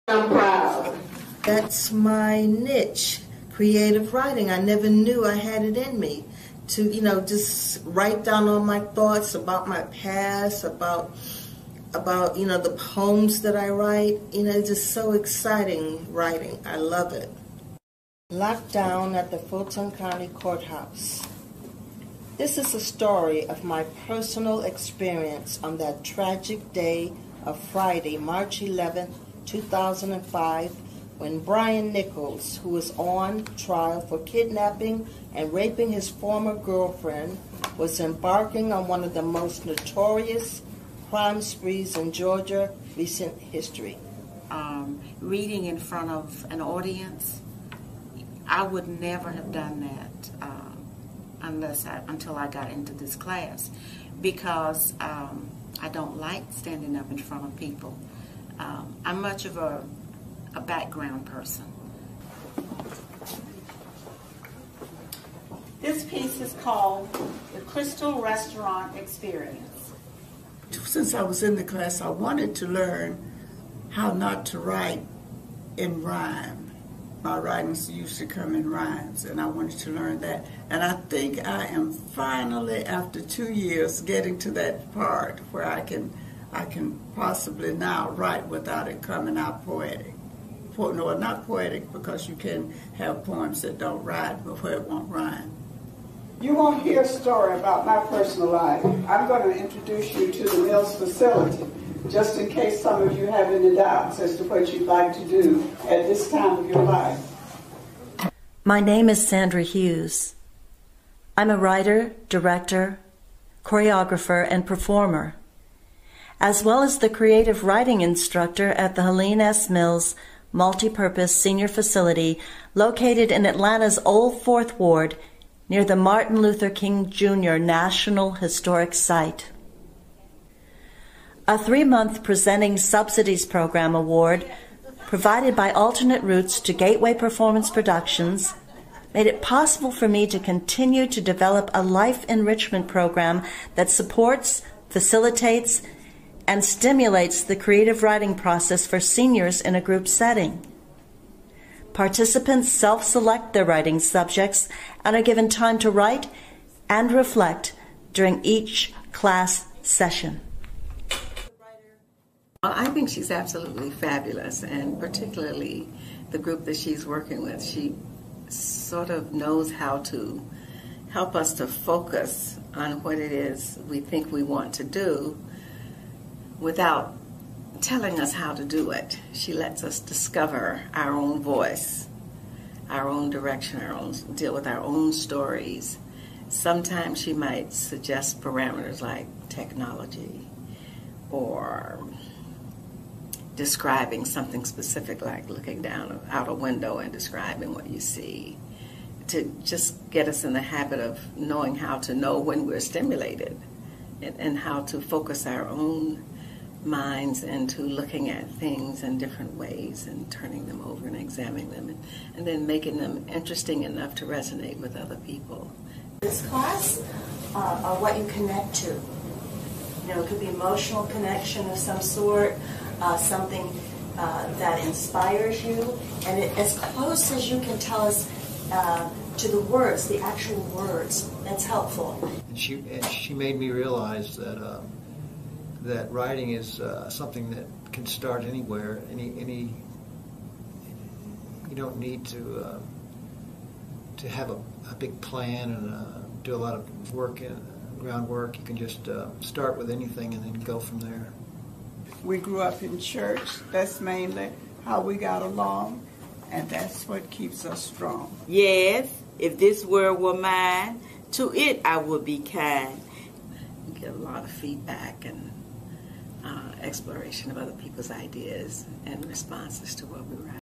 I'm proud. That's my niche, creative writing. I never knew I had it in me to, just write down all my thoughts about my past, about the poems that I write. It's just so exciting writing. I love it. Locked down at the Fulton County Courthouse. This is a story of my personal experience on that tragic day of Friday, March 11th, 2005, when Brian Nichols, who was on trial for kidnapping and raping his former girlfriend, was embarking on one of the most notorious crime sprees in Georgia recent history. Reading in front of an audience, I would never have done that until I got into this class, because I don't like standing up in front of people. I'm much of a background person. This piece is called The Crystal Restaurant Experience. Since I was in the class, I wanted to learn how not to write in rhyme. My writings used to come in rhymes, and I wanted to learn that. And I think I am finally, after 2 years, getting to that part where I can possibly now write without it coming out poetic. No, not poetic, because you can have poems that don't rhyme, but where it won't rhyme. You won't hear a story about my personal life. I'm going to introduce you to the Mills facility, just in case some of you have any doubts as to what you'd like to do at this time of your life. My name is Sandra Hughes. I'm a writer, director, choreographer, and performer, as well as the creative writing instructor at the Helene S. Mills Multipurpose Senior Facility located in Atlanta's Old Fourth Ward near the Martin Luther King Jr. National Historic Site. A 3-month Presenting Subsidies Program award provided by Alternate Routes to Gateway Performance Productions made it possible for me to continue to develop a life enrichment program that supports, facilitates, and stimulates the creative writing process for seniors in a group setting. Participants self-select their writing subjects and are given time to write and reflect during each class session. I think she's absolutely fabulous, and particularly the group that she's working with. She sort of knows how to help us to focus on what it is we think we want to do without telling us how to do it. She lets us discover our own voice, our own direction, deal with our own stories. Sometimes she might suggest parameters like technology or describing something specific, like looking out a window and describing what you see, to just get us in the habit of knowing how to know when we're stimulated and how to focus our own minds into looking at things in different ways and turning them over and examining them and then making them interesting enough to resonate with other people. This class are what you connect to. It could be emotional connection of some sort, something that inspires you, and as close as you can tell us to the words, the actual words. That's helpful. And she made me realize that that writing is something that can start anywhere. You don't need to have a big plan and do a lot of work and groundwork. You can just start with anything and then go from there. We grew up in church. That's mainly how we got along, and that's what keeps us strong. Yes, if this world were mine, to it I would be kind. We get a lot of feedback and exploration of other people's ideas and responses to what we write.